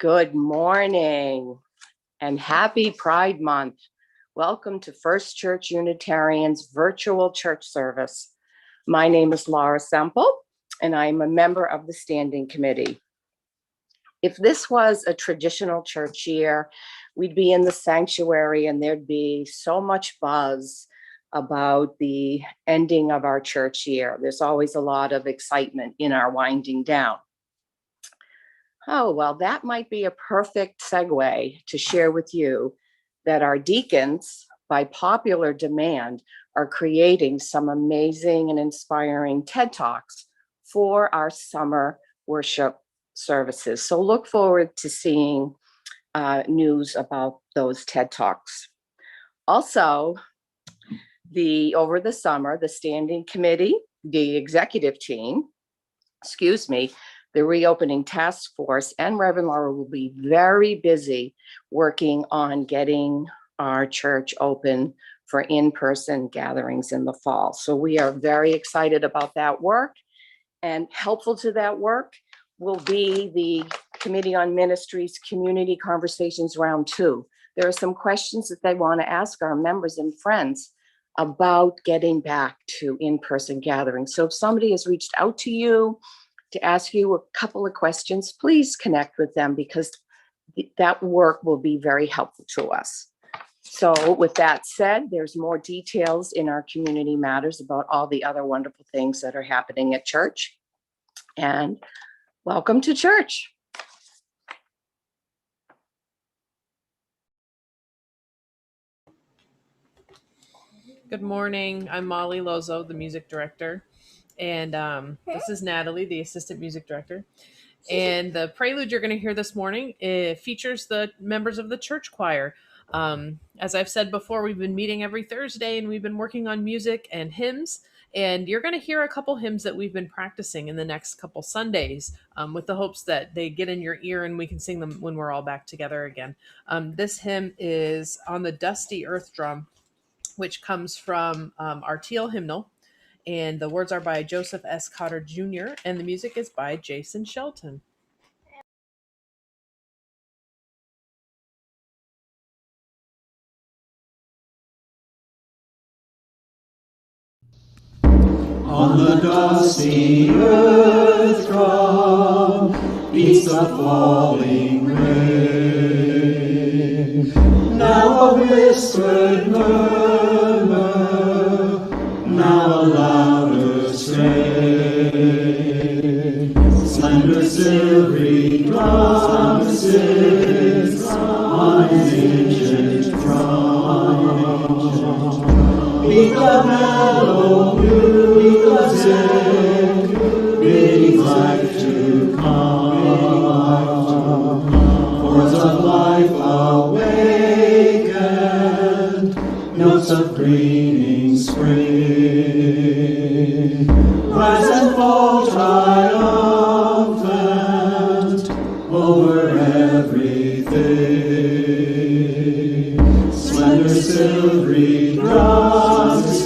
Good morning and happy Pride Month. Welcome to First Church Unitarian's virtual church service. My name is Lara Semple, and I'm a member of the Standing Committee. If this was a traditional church year, we'd be in the sanctuary and there'd be so much buzz about the ending of our church year. There's always a lot of excitement in our winding down. Oh, well, that might be a perfect segue to share with you that our deacons, by popular demand, are creating some amazing and inspiring TED Talks for our summer worship services. So look forward to seeing news about those TED Talks. Also, over the summer, the Standing Committee, the executive team, the Reopening Task Force and Reverend Lara will be very busy working on getting our church open for in-person gatherings in the fall. So we are very excited about that work, and helpful to that work will be the Committee on Ministries Community Conversations Round 2. There are some questions that they want to ask our members and friends about getting back to in-person gatherings. So if somebody has reached out to you to ask you a couple of questions, please connect with them because that work will be very helpful to us. So with that said, there's more details in our community matters about all the other wonderful things that are happening at church. And welcome to church. Good morning. I'm Molly Lozo, the music director. And this is Natalie, the assistant music director. And the prelude you're going to hear this morning, it features the members of the church choir. As I've said before, we've been meeting every Thursday and we've been working on music and hymns. And you're going to hear a couple hymns that we've been practicing in the next couple Sundays with the hopes that they get in your ear and we can sing them when we're all back together again. This hymn is On the Dusty Earth Drum, which comes from our teal hymnal. And the words are by Joseph S. Cotter Jr. and the music is by Jason Shelton. On the dusty earth drum beats the falling rain. Now a whispered murmur, now a louder strain. Slender silvery drum sits on his ancient drum. Beat the mellow music, bidding life to come. Chords of life awakened, notes of greening spring. Rise and fall triumphant over everything. Slender silvery drumsticks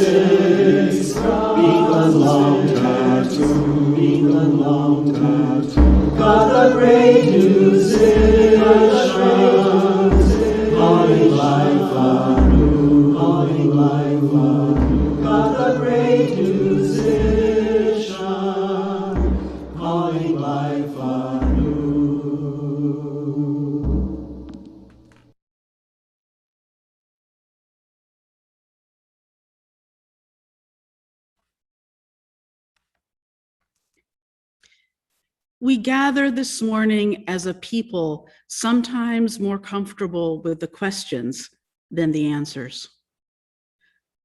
beat the long tattoo, beat the long tattoo. Got the great musicians calling life anew, calling life anew. Got the great musician calling life anew. We gather this morning as a people sometimes more comfortable with the questions than the answers.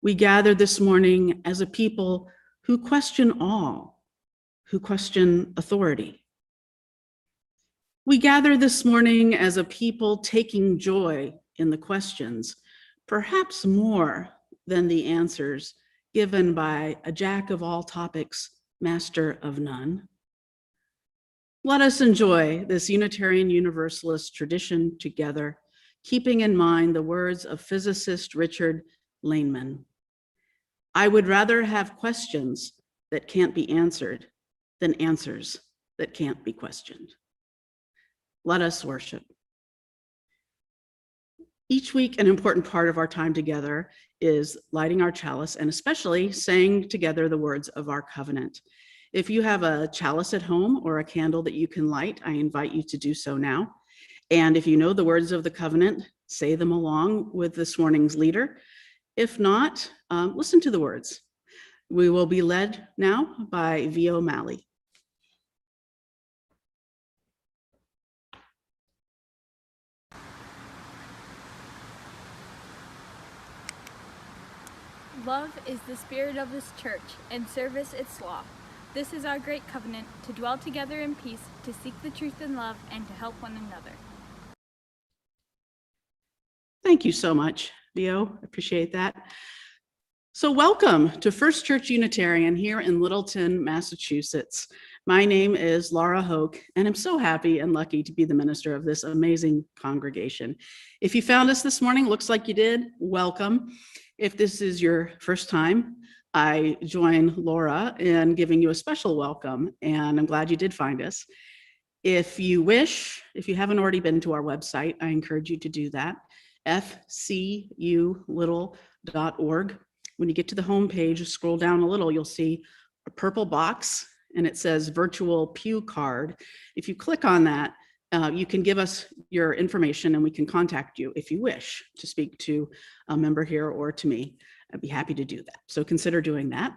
We gather this morning as a people who question all, who question authority. We gather this morning as a people taking joy in the questions, perhaps more than the answers given by a jack of all topics, master of none. Let us enjoy this Unitarian Universalist tradition together, keeping in mind the words of physicist Richard Feynman. I would rather have questions that can't be answered than answers that can't be questioned. Let us worship. Each week, an important part of our time together is lighting our chalice and especially saying together the words of our covenant. If you have a chalice at home or a candle that you can light, I invite you to do so now. And if you know the words of the covenant, say them along with this morning's leader. If not, listen to the words. We will be led now by V. O'Malley. Love is the spirit of this church, and service its law. This is our great covenant, to dwell together in peace, to seek the truth in love, and to help one another. Thank you so much, Theo. Appreciate that. So welcome to First Church Unitarian here in Littleton, Massachusetts. My name is Lara Hoke, and I'm so happy and lucky to be the minister of this amazing congregation. If you found us this morning, looks like you did, welcome. If this is your first time, I join Laura in giving you a special welcome, and I'm glad you did find us. If you wish, if you haven't already been to our website, I encourage you to do that, fculittle.org. When you get to the homepage, scroll down a little, you'll see a purple box, and it says virtual pew card. If you click on that, you can give us your information and we can contact you if you wish to speak to a member here or to me. I'd be happy to do that. So consider doing that.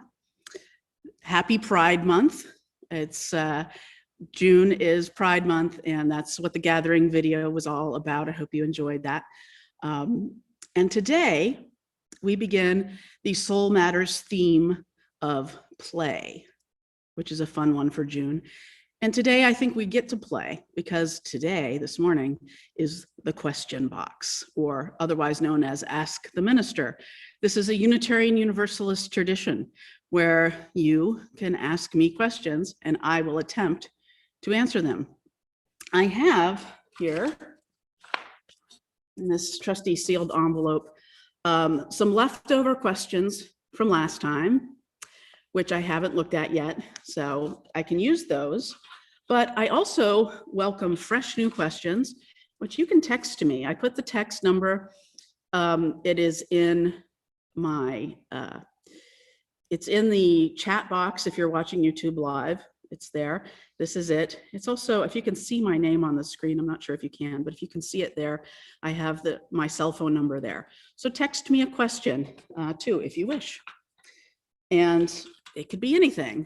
Happy Pride Month. It's June is Pride Month, and that's what the gathering video was all about. I hope you enjoyed that. And today we begin the Soul Matters theme of play, which is a fun one for June. And today I think we get to play because today, this morning, is the question box, or otherwise known as Ask the Minister. This is a Unitarian Universalist tradition where you can ask me questions and I will attempt to answer them. I have here in this trusty sealed envelope some leftover questions from last time, which I haven't looked at yet, so I can use those. But I also welcome fresh new questions, which you can text to me. I put the text number, it is in my, it's in the chat box if you're watching YouTube Live, it's there. This is it. It's also, if you can see my name on the screen, I'm not sure if you can, but if you can see it there, I have my cell phone number there. So text me a question too, if you wish. And it could be anything.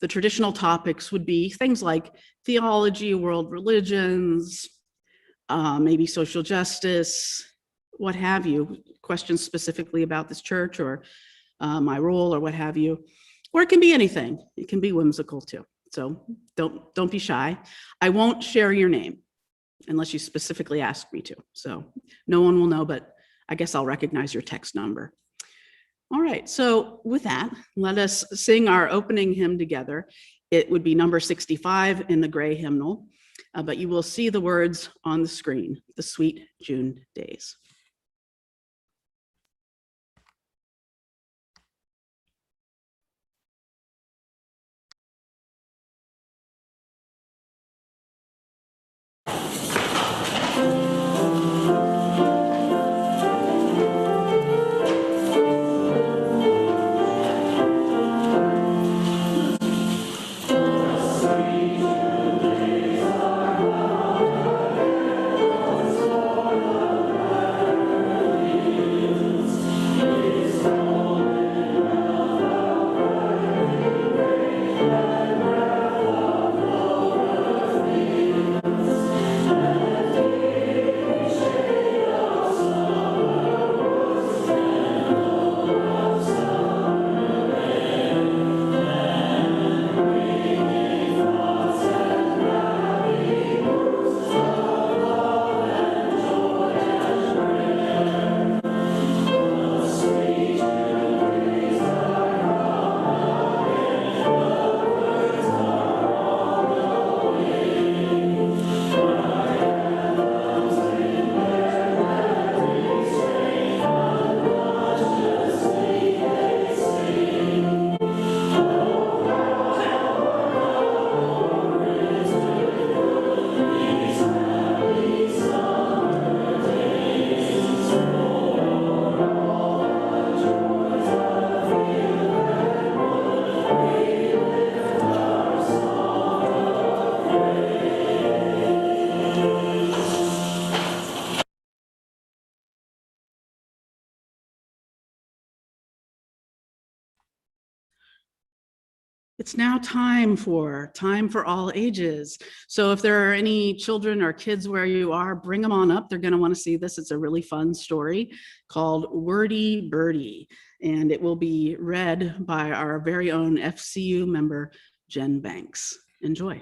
The traditional topics would be things like theology, world religions, maybe social justice, what have you, questions specifically about this church or my role or what have you. Or it can be anything. It can be whimsical too. So don't be shy. I won't share your name unless you specifically ask me to. So no one will know, but I guess I'll recognize your text number. All right, so with that, let us sing our opening hymn together. It would be number 65 in the gray hymnal, but you will see the words on the screen, The Sweet June Days. It's now time for all ages. So if there are any children or kids where you are, bring them on up. They're going to want to see this. It's a really fun story called Wordy, Birdy, and it will be read by our very own FCU member, Jen Banks. Enjoy.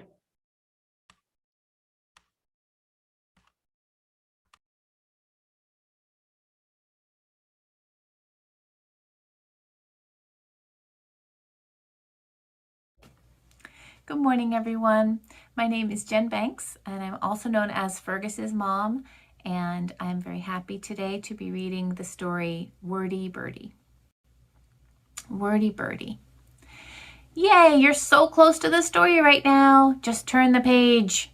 Good morning, everyone. My name is Jen Banks, and I'm also known as Fergus's mom, and I'm very happy today to be reading the story Wordy, Birdy. Wordy, Birdy. Yay, you're so close to the story right now. Just turn the page.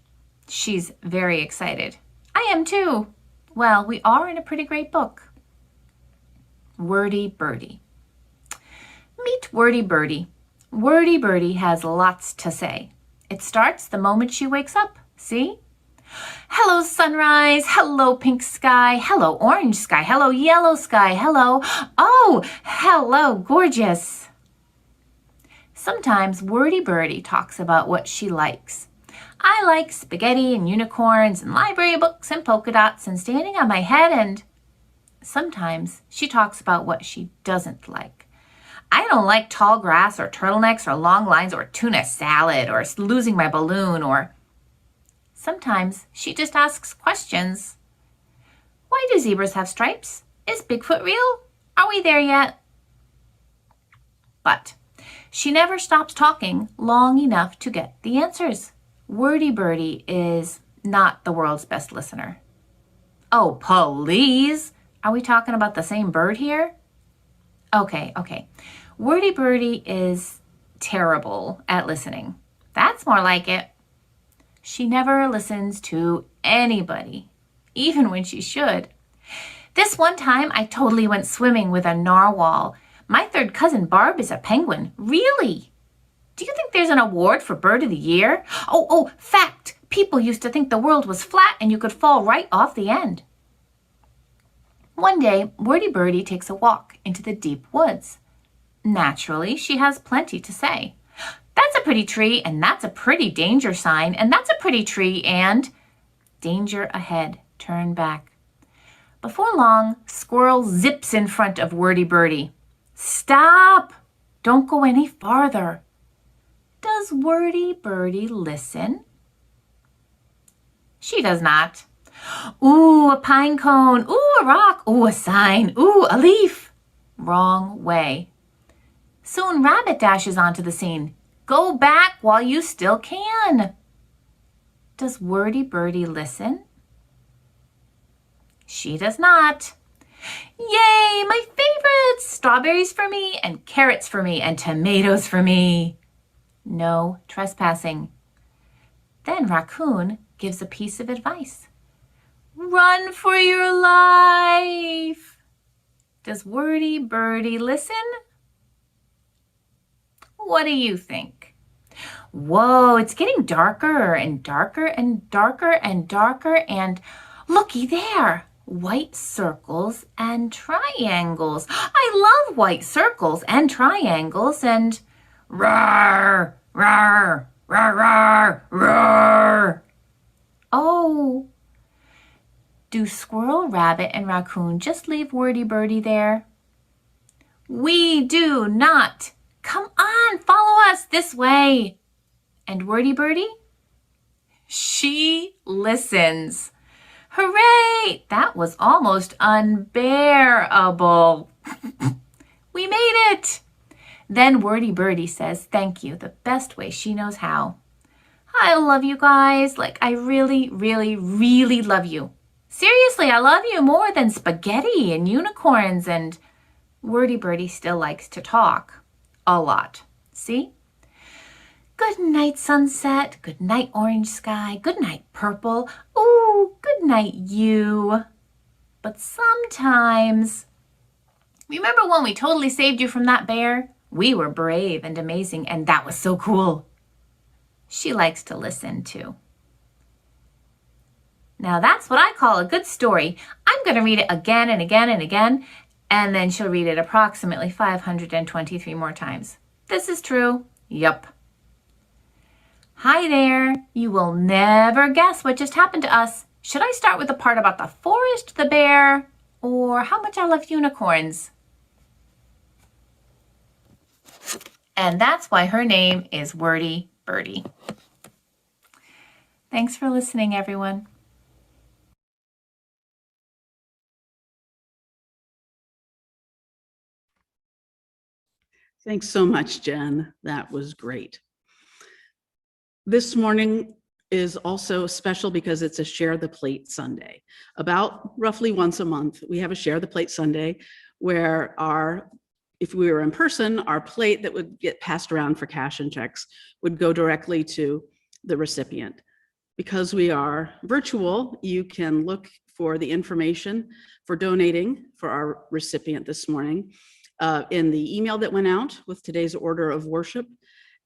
She's very excited. I am too. Well, we are in a pretty great book. Wordy, Birdy. Meet Wordy, Birdy. Wordy Birdy has lots to say. It starts the moment she wakes up. See? Hello, sunrise. Hello, pink sky. Hello, orange sky. Hello, yellow sky. Hello. Oh, hello, gorgeous. Sometimes Wordy Birdy talks about what she likes. I like spaghetti and unicorns and library books and polka dots and standing on my head, and sometimes she talks about what she doesn't like. I don't like tall grass or turtlenecks or long lines or tuna salad or losing my balloon, or sometimes she just asks questions. Why do zebras have stripes? Is Bigfoot real? Are we there yet? But she never stops talking long enough to get the answers. Wordy Birdy is not the world's best listener. Oh, please. Are we talking about the same bird here? Okay. Wordy Birdy is terrible at listening. That's more like it. She never listens to anybody, even when she should. This one time, I totally went swimming with a narwhal. My third cousin Barb is a penguin. Really? Do you think there's an award for Bird of the Year? Oh, fact! People used to think the world was flat and you could fall right off the end. One day, Wordy Birdy takes a walk into the deep woods. Naturally, she has plenty to say. That's a pretty tree, and that's a pretty danger sign, and that's a pretty tree, and danger ahead, turn back. Before long, Squirrel zips in front of Wordy Birdy. Stop! Don't go any farther. Does Wordy Birdy listen? She does not. Ooh, a pine cone. Ooh, a rock. Ooh, a sign. Ooh, a leaf. Wrong way. Soon Rabbit dashes onto the scene. Go back while you still can. Does Wordy Birdy listen? She does not. Yay, my favorites! Strawberries for me, and carrots for me, and tomatoes for me. No trespassing. Then Raccoon gives a piece of advice. Run for your life. Does Wordy Birdy listen? What do you think? Whoa, it's getting darker and darker and darker and darker, and looky there, white circles and triangles. I love white circles and triangles, and roar, roar, roar, roar, roar. Oh, do Squirrel, Rabbit, and Raccoon just leave Wordy Birdy there? We do not. Come on, follow us this way. And Wordy Birdy? She listens. Hooray! That was almost unbearable. We made it. Then Wordy Birdy says thank you the best way she knows how. I love you guys. Like, I really, really, really love you. Seriously, I love you more than spaghetti and unicorns, and Wordy Birdy still likes to talk. A lot. See? Good night, sunset. Good night, orange sky. Good night, purple. Ooh, good night, you. But sometimes, remember when we totally saved you from that bear? We were brave and amazing, and that was so cool. She likes to listen too. Now that's what I call a good story. I'm going to read it again and again and again, and then she'll read it approximately 523 more times. This is true. Yup. Hi there. You will never guess what just happened to us. Should I start with the part about the forest, the bear, or how much I love unicorns? And that's why her name is Wordy Birdy. Thanks for listening, everyone. Thanks so much, Jen. That was great. This morning is also special because it's a Share the Plate Sunday. About roughly once a month, we have a Share the Plate Sunday where if we were in person, our plate that would get passed around for cash and checks would go directly to the recipient. Because we are virtual, you can look for the information for donating for our recipient this morning in the email that went out with today's order of worship.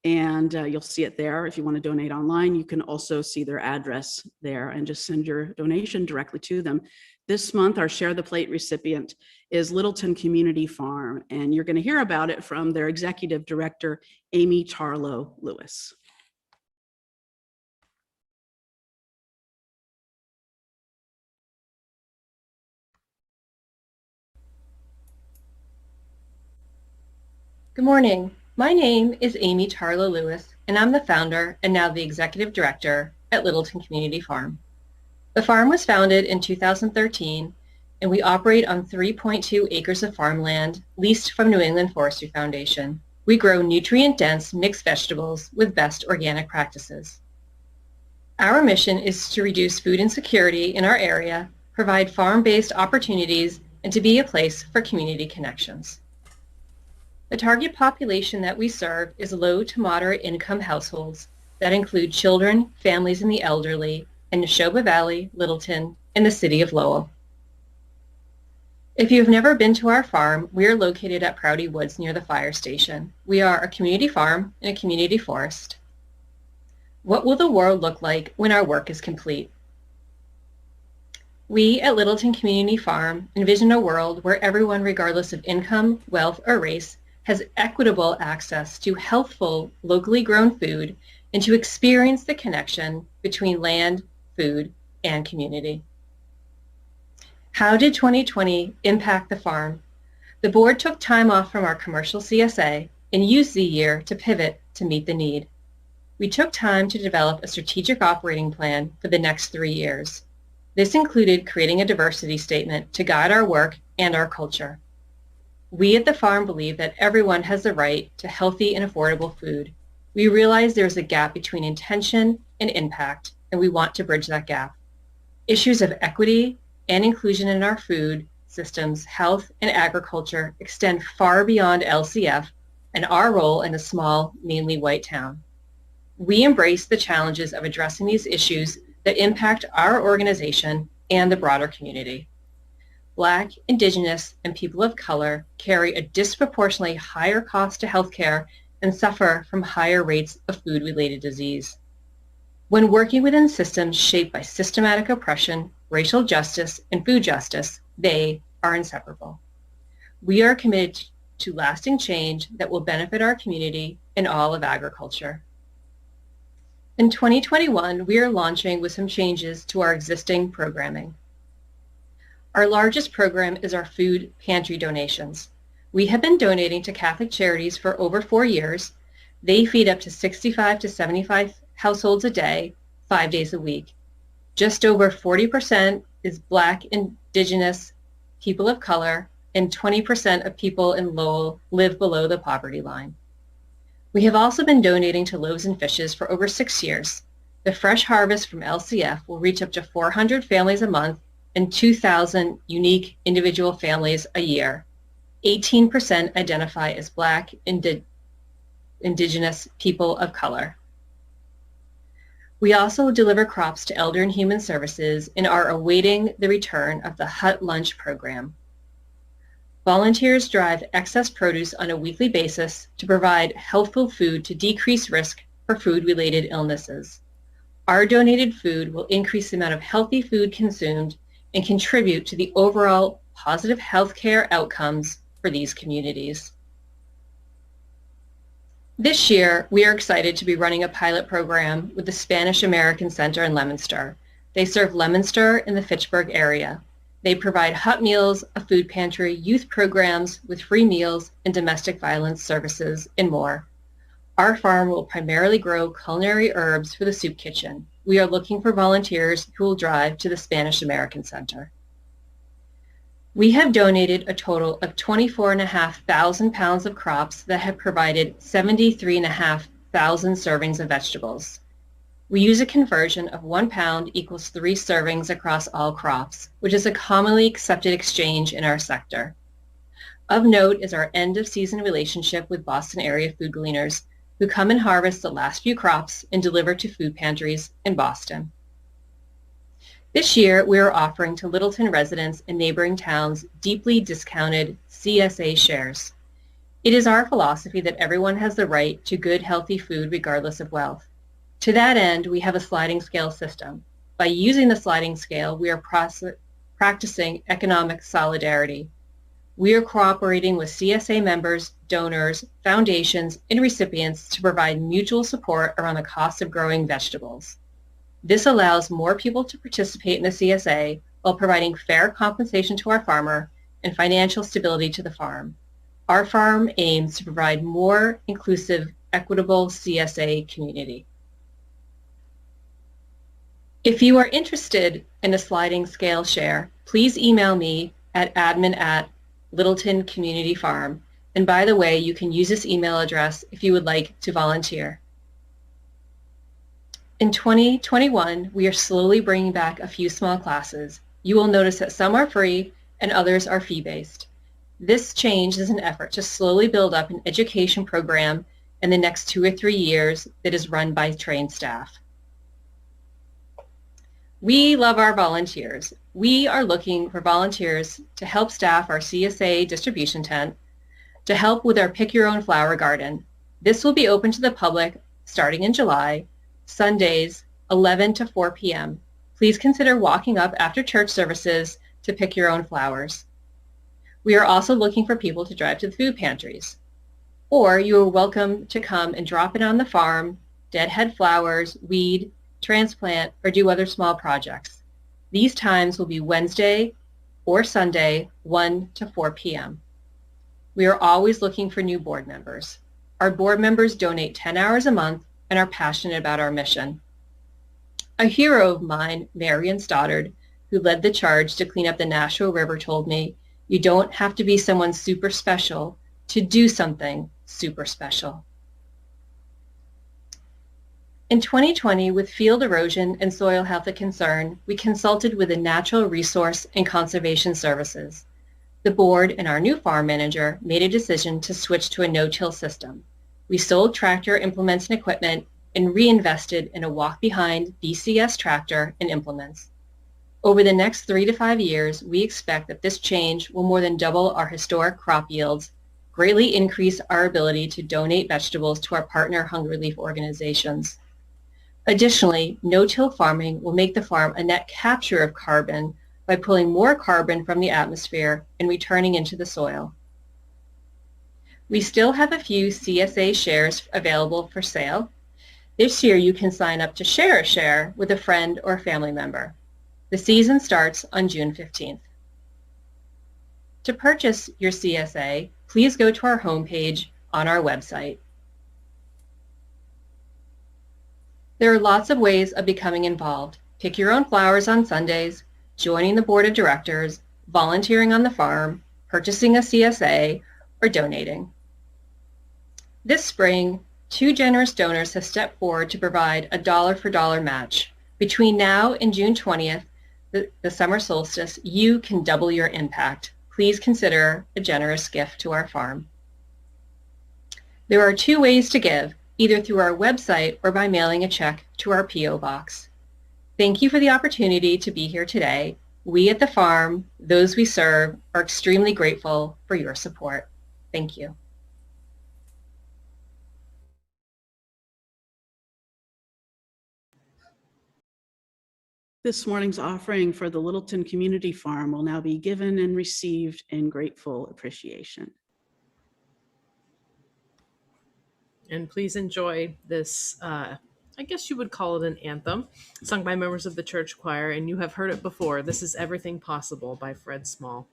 And you'll see it there. If you want to donate online, you can also see their address there and just send your donation directly to them. This month, our Share the Plate recipient is Littleton Community Farm, and you're going to hear about it from their executive director, Amy Tarlow-Lewis. Good morning. My name is Amy Tarlow-Lewis, and I'm the founder and now the executive director at Littleton Community Farm. The farm was founded in 2013, and we operate on 3.2 acres of farmland leased from New England Forestry Foundation. We grow nutrient-dense mixed vegetables with best organic practices. Our mission is to reduce food insecurity in our area, provide farm-based opportunities, and to be a place for community connections. The target population that we serve is low to moderate income households that include children, families, and the elderly in Neshoba Valley, Littleton, and the city of Lowell. If you've never been to our farm, we are located at Prouty Woods near the fire station. We are a community farm and a community forest. What will the world look like when our work is complete? We at Littleton Community Farm envision a world where everyone, regardless of income, wealth, or race, has equitable access to healthful, locally grown food and to experience the connection between land, food, and community. How did 2020 impact the farm? The board took time off from our commercial CSA and used the year to pivot to meet the need. We took time to develop a strategic operating plan for the next 3 years. This included creating a diversity statement to guide our work and our culture. We at the farm believe that everyone has the right to healthy and affordable food. We realize there's a gap between intention and impact, and we want to bridge that gap. Issues of equity and inclusion in our food systems, health, and agriculture extend far beyond LCF and our role in a small, mainly white town. We embrace the challenges of addressing these issues that impact our organization and the broader community. Black, Indigenous, and people of color carry a disproportionately higher cost to healthcare and suffer from higher rates of food-related disease. When working within systems shaped by systematic oppression, racial justice, and food justice, they are inseparable. We are committed to lasting change that will benefit our community and all of agriculture. In 2021, we are launching with some changes to our existing programming. Our largest program is our food pantry donations. We have been donating to Catholic Charities for over 4 years. They feed up to 65 to 75 households a day, 5 days a week. Just over 40% is Black, Indigenous, people of color, and 20% of people in Lowell live below the poverty line. We have also been donating to Loaves and Fishes for over 6 years. The fresh harvest from LCF will reach up to 400 families a month and 2,000 unique individual families a year. 18% identify as Black, Indigenous, people of color. We also deliver crops to Elder and Human Services and are awaiting the return of the Hut Lunch program. Volunteers drive excess produce on a weekly basis to provide healthful food to decrease risk for food-related illnesses. Our donated food will increase the amount of healthy food consumed and contribute to the overall positive healthcare outcomes for these communities. This year, we are excited to be running a pilot program with the Spanish American Center in Leominster. They serve Leominster in the Fitchburg area. They provide hot meals, a food pantry, youth programs with free meals, and domestic violence services, and more. Our farm will primarily grow culinary herbs for the soup kitchen. We are looking for volunteers who will drive to the Spanish American Center. We have donated a total of 24,500 pounds of crops that have provided 73,500 servings of vegetables. We use a conversion of 1 pound equals 3 servings across all crops, which is a commonly accepted exchange in our sector. Of note is our end-of-season relationship with Boston area food gleaners, who come and harvest the last few crops and deliver to food pantries in Boston. This year, we are offering to Littleton residents in neighboring towns deeply discounted CSA shares. It is our philosophy that everyone has the right to good, healthy food regardless of wealth. To that end, we have a sliding scale system. By using the sliding scale, we are practicing economic solidarity. We are cooperating with CSA members, donors, foundations, and recipients to provide mutual support around the cost of growing vegetables. This allows more people to participate in the CSA while providing fair compensation to our farmer and financial stability to the farm. Our farm aims to provide more inclusive, equitable CSA community. If you are interested in a sliding scale share, please email me at admin@Littleton Community Farm. And by the way, you can use this email address if you would like to volunteer. In 2021, we are slowly bringing back a few small classes. You will notice that some are free and others are fee-based. This change is an effort to slowly build up an education program in the next 2 or 3 years that is run by trained staff. We love our volunteers. We are looking for volunteers to help staff our CSA distribution tent, to help with our Pick Your Own Flower garden. This will be open to the public starting in July, Sundays, 11 to 4 p.m. Please consider walking up after church services to pick your own flowers. We are also looking for people to drive to the food pantries. Or you are welcome to come and drop in on the farm, deadhead flowers, weed, transplant, or do other small projects. These times will be Wednesday or Sunday, 1 to 4 p.m. We are always looking for new board members. Our board members donate 10 hours a month and are passionate about our mission. A hero of mine, Marion Stoddard, who led the charge to clean up the Nashua River, told me, "You don't have to be someone super special to do something super special." In 2020, with field erosion and soil health a concern, we consulted with the Natural Resource and Conservation Services. The board and our new farm manager made a decision to switch to a no-till system. We sold tractor implements and equipment and reinvested in a walk-behind BCS tractor and implements. Over the next 3 to 5 years, we expect that this change will more than double our historic crop yields, greatly increase our ability to donate vegetables to our partner hunger relief organizations. Additionally, no-till farming will make the farm a net capture of carbon by pulling more carbon from the atmosphere and returning into the soil. We still have a few CSA shares available for sale. This year you can sign up to share a share with a friend or family member. The season starts on June 15th. To purchase your CSA, please go to our homepage on our website. There are lots of ways of becoming involved. Pick your own flowers on Sundays, joining the board of directors, volunteering on the farm, purchasing a CSA, or donating. This spring, 2 generous donors have stepped forward to provide a dollar-for-dollar match. Between now and June 20th, the summer solstice, you can double your impact. Please consider a generous gift to our farm. There are 2 ways to give, either through our website or by mailing a check to our P.O. Box. Thank you for the opportunity to be here today. We at the farm, those we serve, are extremely grateful for your support. Thank you. This morning's offering for the Littleton Community Farm will now be given and received in grateful appreciation. And please enjoy this, I guess you would call it an anthem, sung by members of the church choir, and you have heard it before. This is Everything Possible by Fred Small.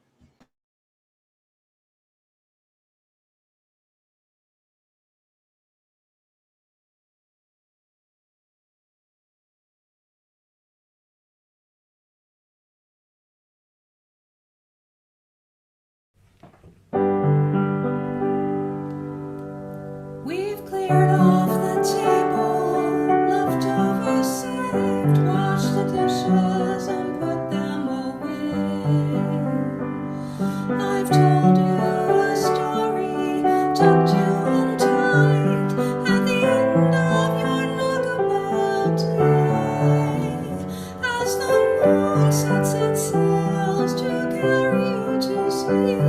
We've cleared off the table, leftovers saved, washed the dishes and put them away. I've told you a story, tucked you in tight at the end of your knockabout day. As the moon sets its sails to carry you to sleep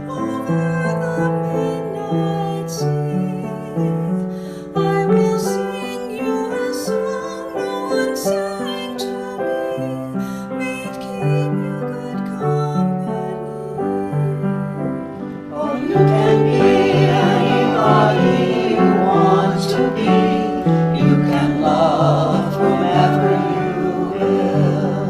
over the midnight sea, I will sing you a song no one sang to me, may it keep you good company. Oh, you can be anybody you want to be. You can love whomever you will.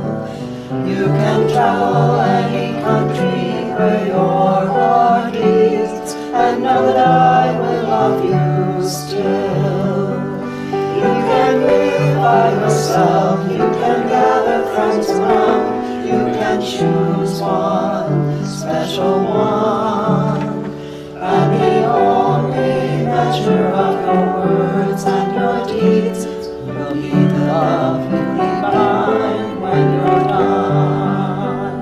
You can travel any country where your heart beats, and know that I will love you still. You can live by yourself, you can gather friends around, you can choose one special one, and the only measure of your words and your deeds will be the love you leave behind when you're done.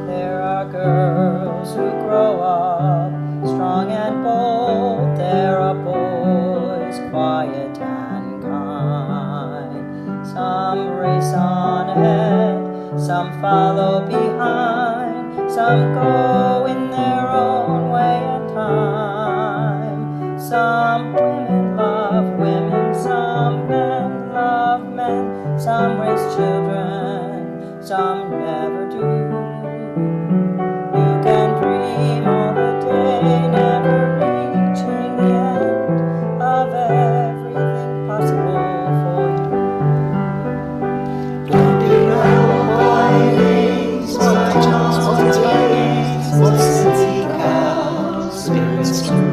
There are girls who grow up strong and bold, there are boys quiet and kind. Some race on ahead, some follow behind, some go in their own way at time. Some women love women, some men love men, some raise children, some never do. You can dream all the day, never reaching the end of everything possible for you. Don't be held by names, by titles, by names, or seek out spirits true.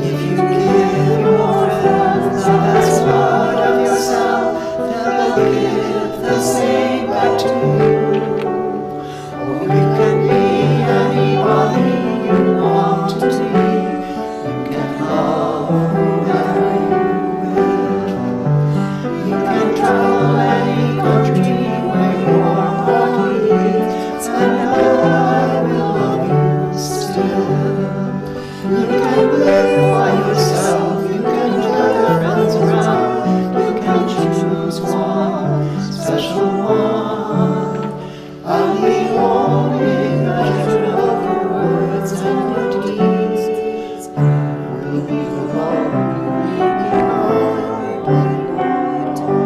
If you give your friends the best part of yourself, they'll give the same back to you. Oh, you can be anybody you want to be. You can love whoever you will. You can travel any country where your heart beats, and I will love you still. You can live by yourself, you can gather friends around, you can choose one special one, and the only measure of your words and your deeds will be the love you leave behind when you're done.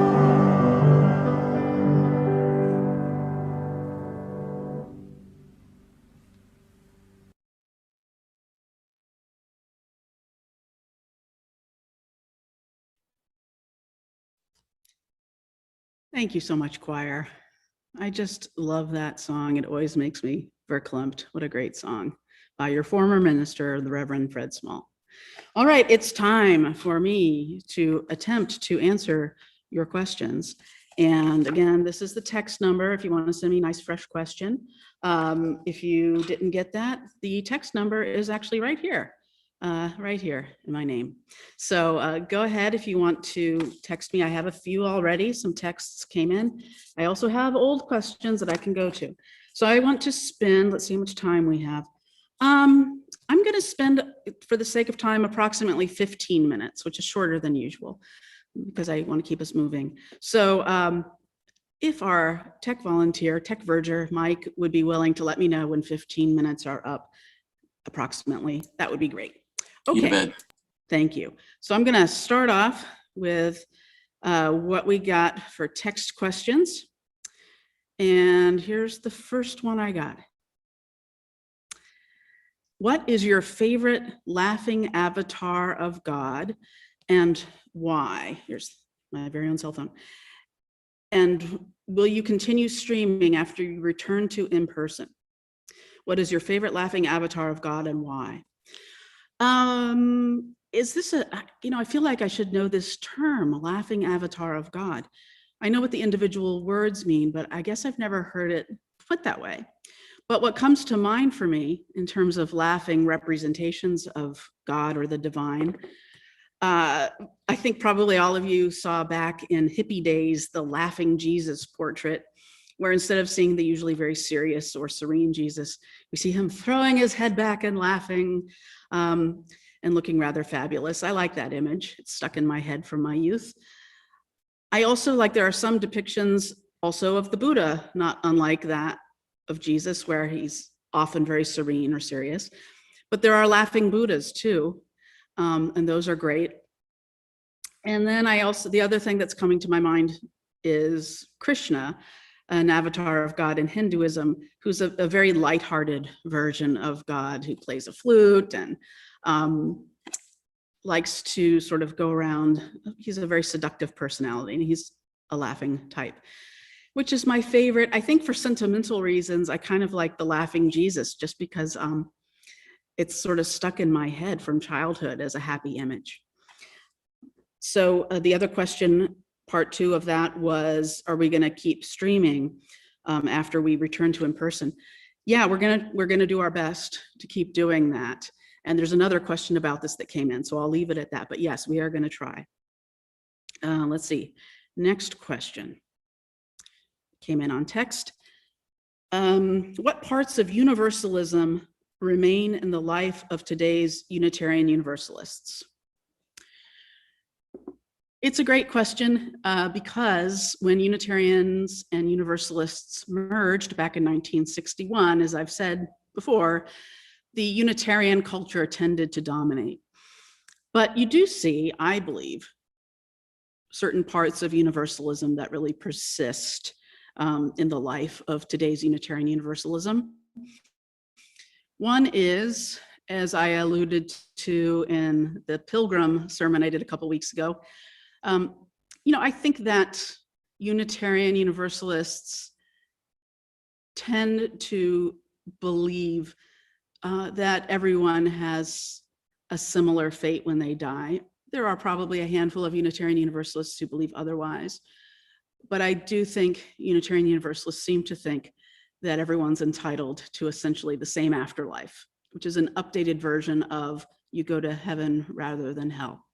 Thank you so much, choir. I just love that song. It always makes me verklempt. What a great song by your former minister, the Reverend Fred Small. All right, it's time for me to attempt to answer your questions. And again, this is the text number if you want to send me a nice fresh question. If you didn't get that, the text number is actually right here in my name. So go ahead if you want to text me. I have a few already. Some texts came in. I also have old questions that I can go to. So I want to spend, let's see how much time we have. I'm going to spend, for the sake of time, approximately 15 minutes, which is shorter than usual because I want to keep us moving. So if our tech volunteer, tech verger, Mike, would be willing to let me know when 15 minutes are up approximately, that would be great. Okay, thank you. So I'm going to start off with what we got for text questions. And here's the first one I got. What is your favorite laughing avatar of God and why? Here's my very own cell phone. And will you continue streaming after you return to in-person? What is your favorite laughing avatar of God and why? Is this I feel like I should know this term, laughing avatar of God. I know what the individual words mean, but I guess I've never heard it put that way. But what comes to mind for me in terms of laughing representations of God or the divine, I think probably all of you saw back in hippie days, the laughing Jesus portrait, where instead of seeing the usually very serious or serene Jesus, we see him throwing his head back and laughing and looking rather fabulous. I like that image. It's stuck in my head from my youth. I also like, there are some depictions also of the Buddha, not unlike that of Jesus, where he's often very serene or serious, but there are laughing Buddhas too. And those are great. And then the other thing that's coming to my mind is Krishna, an avatar of God in Hinduism, who's a very lighthearted version of God, who plays a flute and likes to sort of go around. He's a very seductive personality, and he's a laughing type, which is my favorite. I think for sentimental reasons, I kind of like the laughing Jesus, just because it's sort of stuck in my head from childhood as a happy image. So the other question, part 2 of that, was, are we going to keep streaming after we return to in-person? Yeah, we're gonna do our best to keep doing that. And there's another question about this that came in, so I'll leave it at that. But yes, we are going to try. Let's see. Next question came in on text. What parts of Universalism remain in the life of today's Unitarian Universalists? It's a great question because when Unitarians and Universalists merged back in 1961, as I've said before, the Unitarian culture tended to dominate. But you do see, I believe, certain parts of Universalism that really persist in the life of today's Unitarian Universalism. One is, as I alluded to in the Pilgrim sermon I did a couple weeks ago, I think that Unitarian Universalists tend to believe that everyone has a similar fate when they die. There are probably a handful of Unitarian Universalists who believe otherwise, but I do think Unitarian Universalists seem to think that everyone's entitled to essentially the same afterlife, which is an updated version of you go to heaven rather than hell.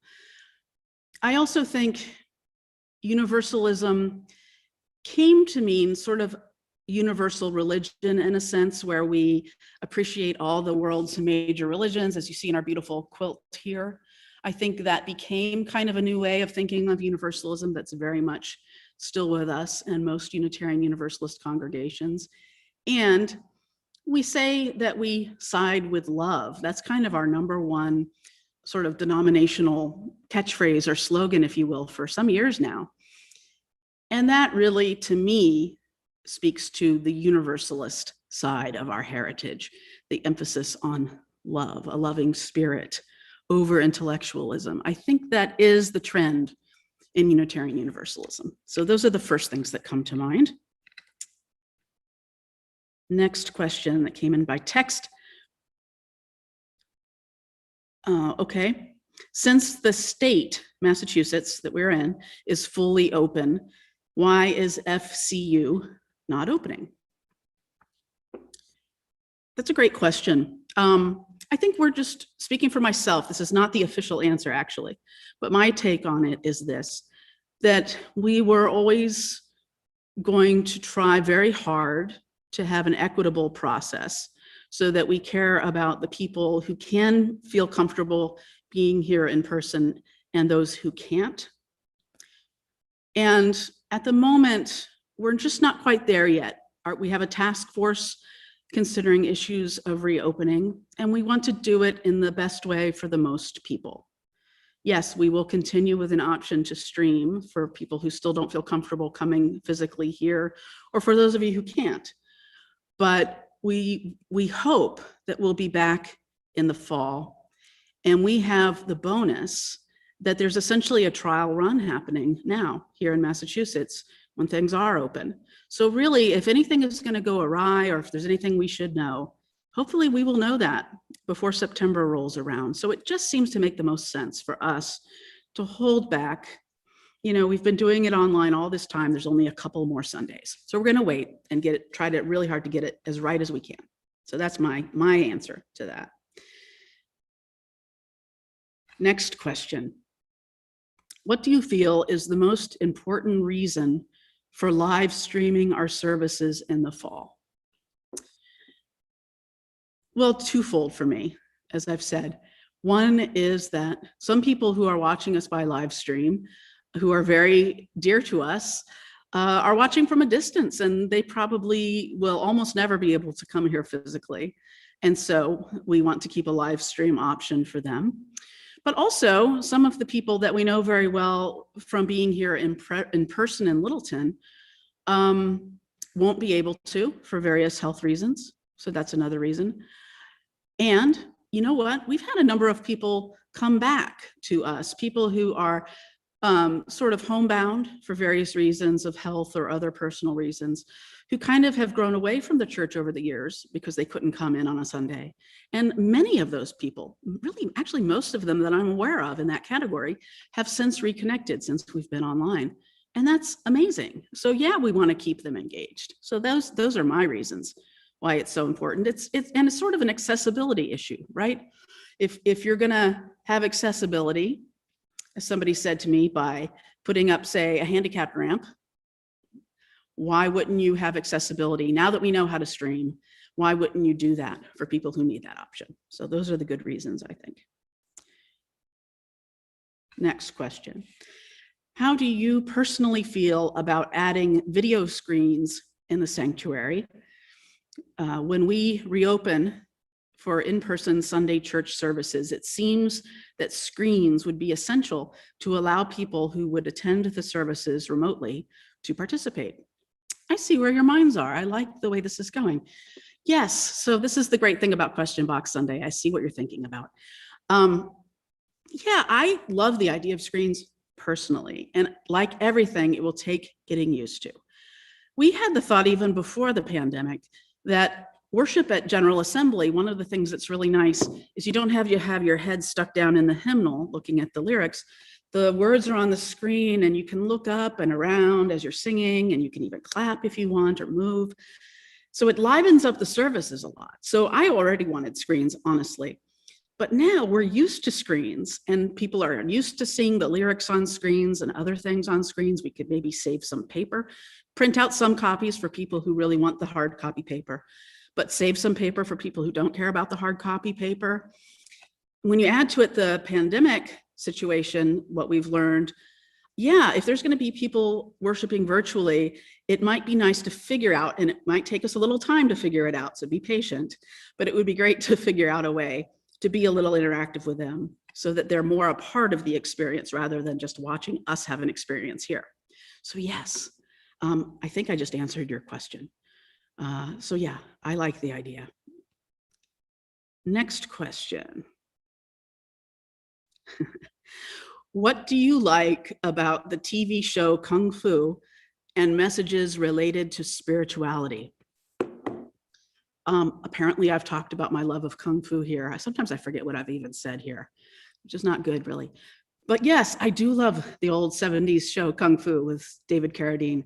I also think Universalism came to mean sort of universal religion in a sense, where we appreciate all the world's major religions, as you see in our beautiful quilt here. I think that became kind of a new way of thinking of Universalism that's very much still with us and most Unitarian Universalist congregations. And we say that we side with love. That's kind of our number one sort of denominational catchphrase or slogan, if you will, for some years now. And that really, to me, speaks to the Universalist side of our heritage, the emphasis on love, a loving spirit over intellectualism. I think that is the trend in Unitarian Universalism. So those are the first things that come to mind. Next question that came in by text. Okay, since the state, Massachusetts, that we're in, is fully open, why is FCU not opening? That's a great question. I think we're just speaking for myself. This is not the official answer, actually, but my take on it is this, that we were always going to try very hard to have an equitable process so that we care about the people who can feel comfortable being here in person and those who can't. And at the moment, we're just not quite there yet. We have a task force considering issues of reopening, and we want to do it in the best way for the most people. Yes, we will continue with an option to stream for people who still don't feel comfortable coming physically here, or for those of you who can't. But we hope that we'll be back in the fall. And we have the bonus that there's essentially a trial run happening now here in Massachusetts when things are open. So really, if anything is going to go awry or if there's anything we should know, hopefully we will know that before September rolls around. So it just seems to make the most sense for us to hold back. You know, we've been doing it online all this time. There's only a couple more Sundays. So we're going to wait and try to really hard to get it as right as we can. So that's my answer to that. Next question. What do you feel is the most important reason for live streaming our services in the fall? Well, twofold for me, as I've said. One is that some people who are watching us by live stream, who are very dear to us, are watching from a distance, and they probably will almost never be able to come here physically. And so we want to keep a live stream option for them. But also some of the people that we know very well from being here in person in Littleton won't be able to for various health reasons. So that's another reason. And you know what? We've had a number of people come back to us, people who are sort of homebound for various reasons of health or other personal reasons, who kind of have grown away from the church over the years because they couldn't come in on a Sunday. And many of those people, really, actually most of them that I'm aware of in that category, have since reconnected since we've been online. And that's amazing. So yeah, we want to keep them engaged. So those are my reasons why it's so important. And it's sort of an accessibility issue, right? If you're gonna have accessibility, as somebody said to me, by putting up, say, a handicap ramp, why wouldn't you have accessibility? Now that we know how to stream, why wouldn't you do that for people who need that option? So those are the good reasons, I think. Next question. How do you personally feel about adding video screens in the sanctuary? When we reopen for in-person Sunday church services, it seems that screens would be essential to allow people who would attend the services remotely to participate. I see where your minds are. I like the way this is going. Yes, so this is the great thing about Question Box Sunday. I see what you're thinking about. Yeah, I love the idea of screens personally, and like everything, it will take getting used to. We had the thought even before the pandemic that worship at General Assembly, one of the things that's really nice is you don't have your head stuck down in the hymnal looking at the lyrics. The words are on the screen and you can look up and around as you're singing, and you can even clap if you want or move. So it livens up the services a lot. So I already wanted screens, honestly. But now we're used to screens and people are used to seeing the lyrics on screens and other things on screens. We could maybe save some paper, print out some copies for people who really want the hard copy paper, but save some paper for people who don't care about the hard copy paper. When you add to it the pandemic situation, what we've learned, yeah, if there's going to be people worshiping virtually, it might be nice to figure out, and it might take us a little time to figure it out, so be patient, but it would be great to figure out a way to be a little interactive with them so that they're more a part of the experience rather than just watching us have an experience here. So yes, I think I just answered your question. So yeah, I like the idea. Next question. What do you like about the TV show Kung Fu and messages related to spirituality? Apparently I've talked about my love of Kung Fu here. Sometimes I forget what I've even said here, which is not good really. But yes, I do love the old 70s show Kung Fu with David Carradine.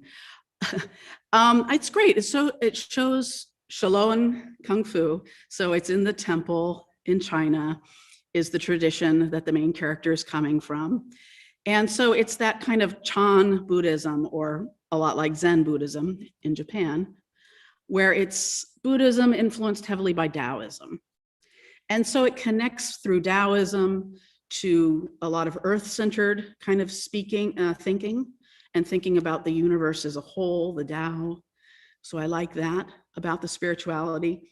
It's great. It shows Shaolin Kung Fu. So it's in the temple in China is the tradition that the main character is coming from. And so it's that kind of Chan Buddhism, or a lot like Zen Buddhism in Japan, where it's Buddhism influenced heavily by Taoism. And so it connects through Taoism to a lot of earth-centered kind of thinking, and thinking about the universe as a whole, the Tao. So I like that about the spirituality.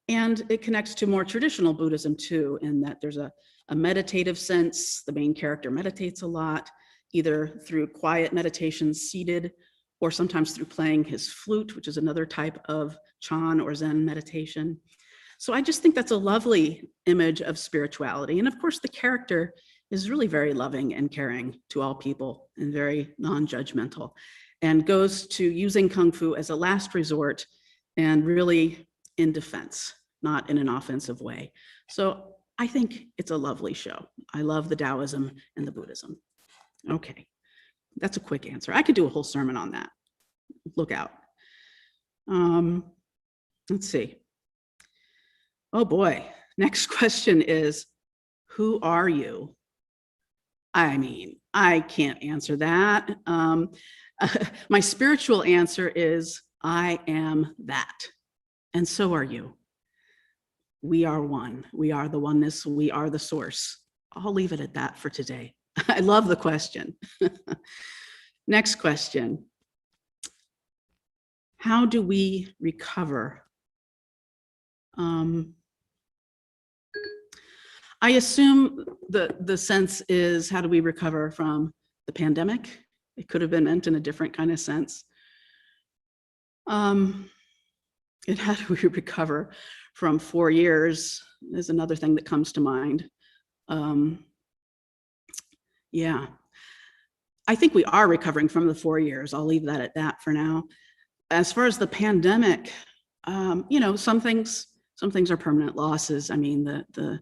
And it connects to more traditional Buddhism too, in that there's a meditative sense. The main character meditates a lot, either through quiet meditation seated, or sometimes through playing his flute, which is another type of Chan or Zen meditation. So I just think that's a lovely image of spirituality. And of course, the character is really very loving and caring to all people and very non-judgmental, and goes to using Kung Fu as a last resort and really in defense, not in an offensive way. So I think it's a lovely show. I love the Taoism and the Buddhism. Okay, that's a quick answer. I could do a whole sermon on that. Look out. Let's see. Oh boy, next question is, who are you? I mean, I can't answer that. My spiritual answer is, I am that. And so are you. We are one. We are the oneness. We are the source. I'll leave it at that for today. I love the question. Next question. How do we recover? I assume the sense is, how do we recover from the pandemic? It could have been meant in a different kind of sense. And how do we recover from 4 years is another thing that comes to mind. Yeah, I think we are recovering from the 4 years. I'll leave that at that for now. As far as the pandemic, some things are permanent losses. I mean, the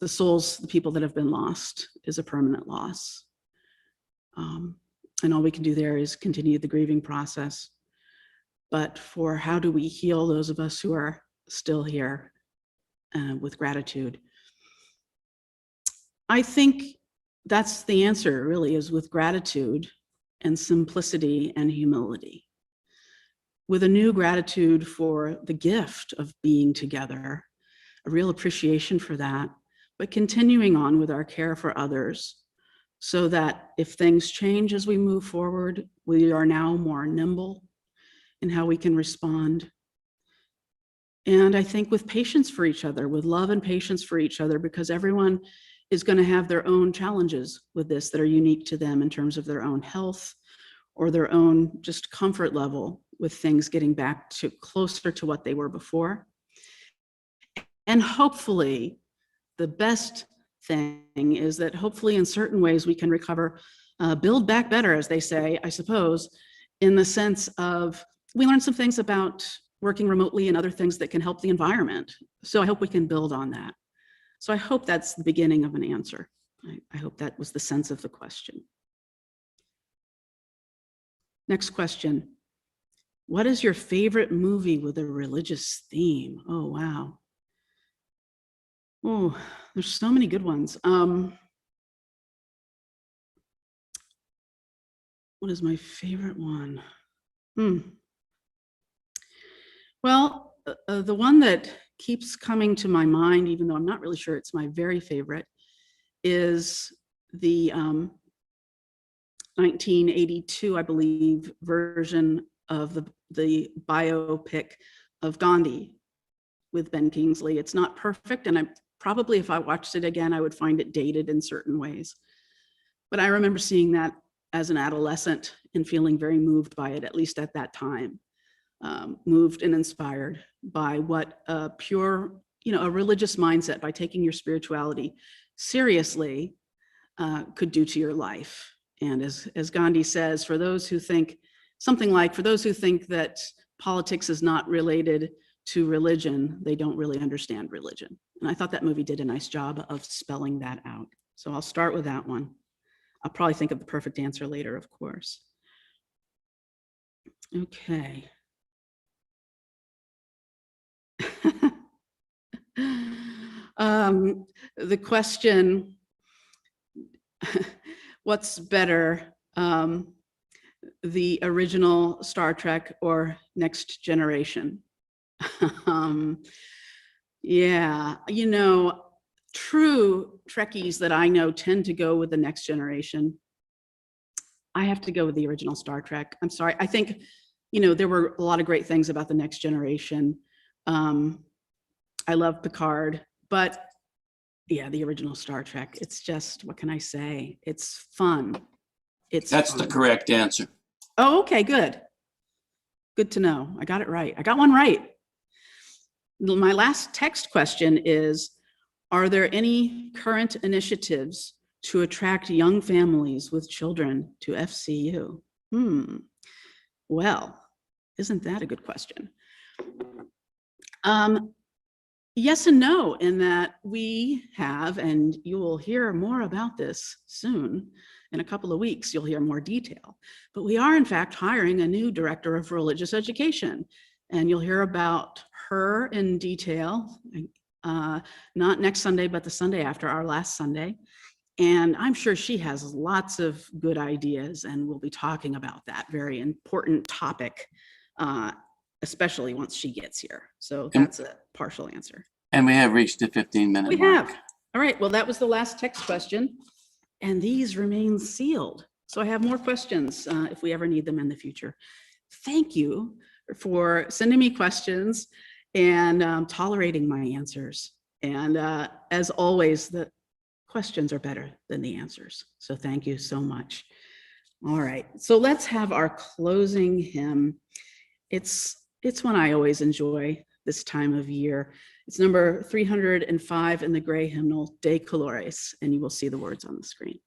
souls, the people that have been lost is a permanent loss. And all we can do there is continue the grieving process. But for how do we heal those of us who are still here with gratitude? I think that's the answer, really, is with gratitude and simplicity and humility. With a new gratitude for the gift of being together, a real appreciation for that, but continuing on with our care for others so that if things change as we move forward, we are now more nimble in how we can respond. And I think with patience for each other, with love and patience for each other, because everyone is going to have their own challenges with this that are unique to them in terms of their own health or their own just comfort level with things getting back to closer to what they were before. And hopefully, the best thing is that hopefully in certain ways we can recover, build back better, as they say, I suppose, in the sense of we learned some things about working remotely and other things that can help the environment. So I hope we can build on that. So I hope that's the beginning of an answer. I hope that was the sense of the question. Next question. What is your favorite movie with a religious theme? Oh, wow. Oh, there's so many good ones. What is my favorite one? Well, the one that keeps coming to my mind, even though I'm not really sure it's my very favorite, is the 1982, I believe, version of the biopic of Gandhi with Ben Kingsley. It's not perfect, and probably if I watched it again, I would find it dated in certain ways. But I remember seeing that as an adolescent and feeling very moved by it, at least at that time. Moved and inspired by what a pure, a religious mindset, by taking your spirituality seriously, could do to your life. And as Gandhi says, for those who think that politics is not related to religion, they don't really understand religion. And I thought that movie did a nice job of spelling that out. So I'll start with that one. I'll probably think of the perfect answer later, of course. Okay. The question, what's better, the original Star Trek or Next Generation? Yeah, true Trekkies that I know tend to go with the Next Generation. I have to go with the original Star Trek. I'm sorry. I think, there were a lot of great things about the Next Generation. I love Picard, but yeah, the original Star Trek. It's just, what can I say? It's fun. That's fun. The correct answer. Oh, okay, good. Good to know. I got it right. I got one right. My last text question is, are there any current initiatives to attract young families with children to FCU? Well, isn't that a good question? Yes and no, in that we have, and you will hear more about this soon. In a couple of weeks, you'll hear more detail. But we are, in fact, hiring a new director of religious education, and you'll hear about her in detail, not next Sunday, but the Sunday after, our last Sunday. And I'm sure she has lots of good ideas, and we'll be talking about that very important topic, especially once she gets here. So that's a partial answer. And we have reached the 15-minute We mark. have. All right, well, that was the last text question, and these remain sealed. So I have more questions if we ever need them in the future. Thank you for sending me questions and tolerating my answers. And as always, the questions are better than the answers. So thank you so much. All right, so let's have our closing hymn. It's one I always enjoy this time of year. It's number 305 in the gray hymnal, De Colores, and you will see the words on the screen.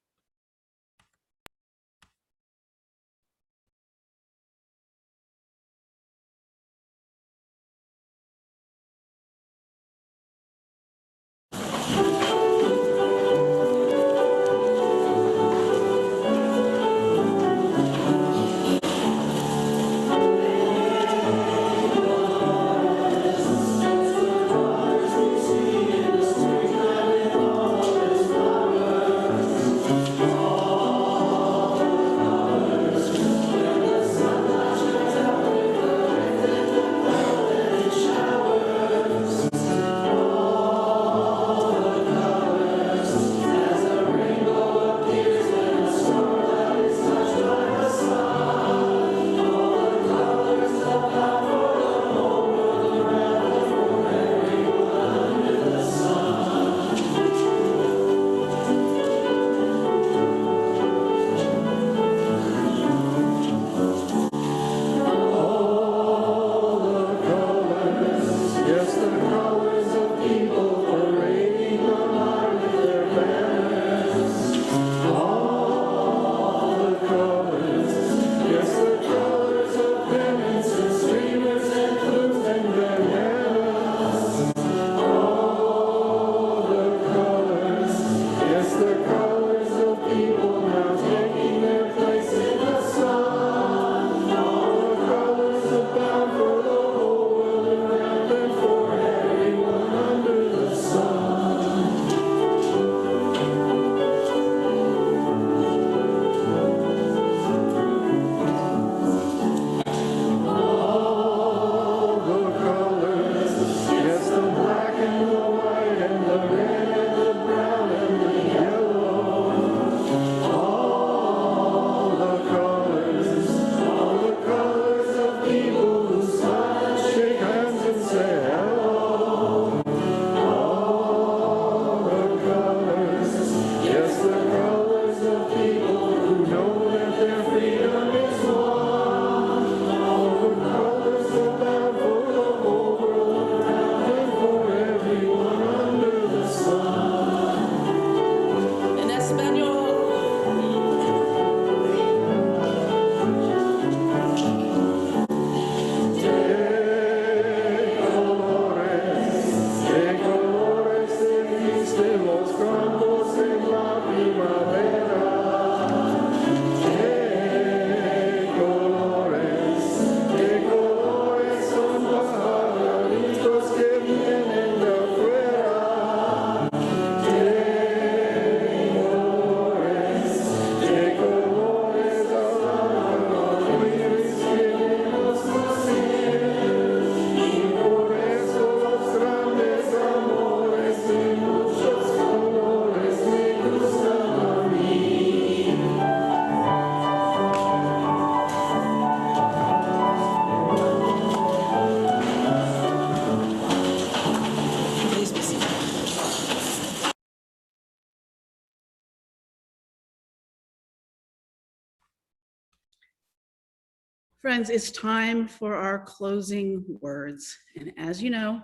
Friends, it's time for our closing words. And as you know,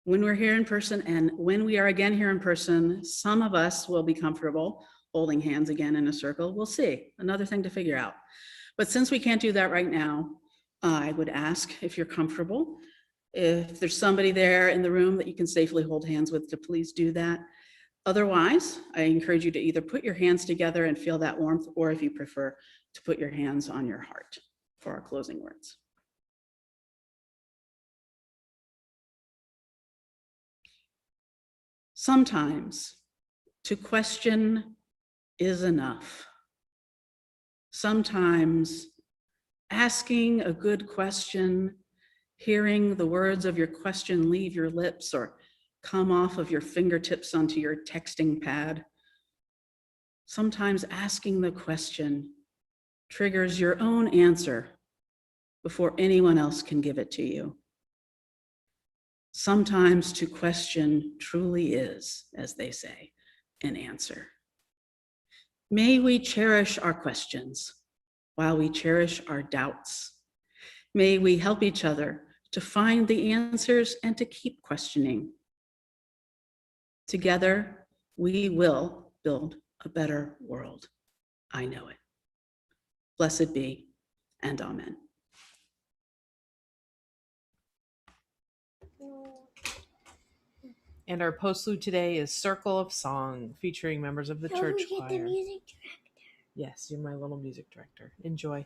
When we're here in person and when we are again here in person, some of us will be comfortable holding hands again in a circle. We'll see. Another thing to figure out. But since we can't do that right now, I would ask if you're comfortable, if there's somebody there in the room that you can safely hold hands with, to please do that. Otherwise, I encourage you to either put your hands together and feel that warmth, or if you prefer, to put your hands on your heart for our closing words. Sometimes to question is enough. Sometimes asking a good question, hearing the words of your question leave your lips or come off of your fingertips onto your texting pad. Sometimes asking the question triggers your own answer before anyone else can give it to you. Sometimes to question truly is, as they say, an answer. May we cherish our questions while we cherish our doubts. May we help each other to find the answers and to keep questioning. Together, we will build a better world. I know it. Blessed be, and amen. And our postlude today is Circle of Song, featuring members of the church choir. The music director. Yes, you're my little music director. Enjoy.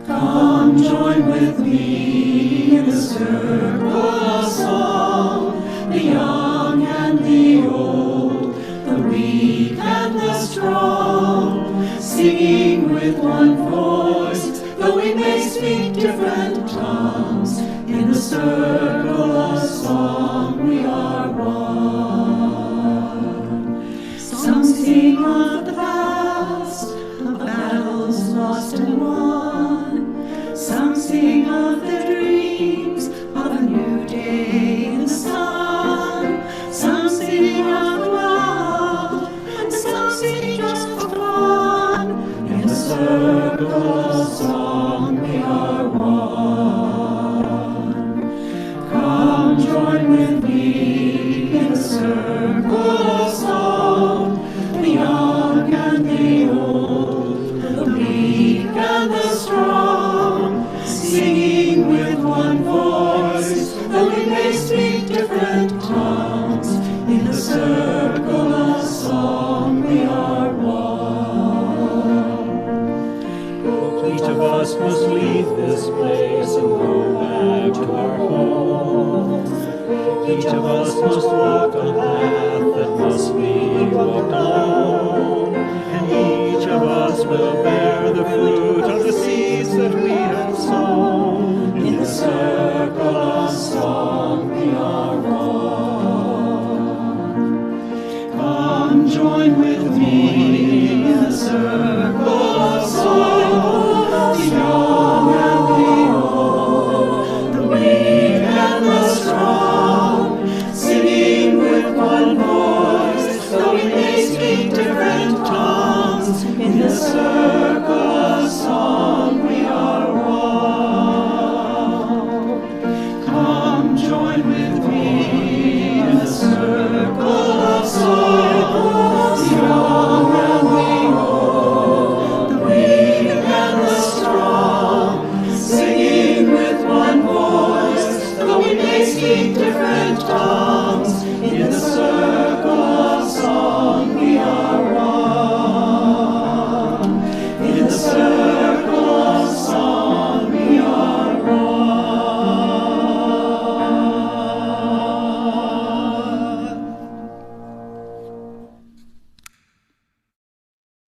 Come join with me in the circle of song, the young and the old, the weak and the strong, singing with one voice, though we may speak different tongues. In the circle of song we are one. Some sing of the past, of battles lost and won. Some sing of their dreams, of a new day in the sun. Some sing of the world, and some sing just for fun. In the circle of song we are one. Come join with me in the circle of song, the young and the old, the weak and the strong, singing with one voice, though we may speak different tongues. In the circle of song we are one. Each of us must leave this place and go back to our home. Each of us must walk a path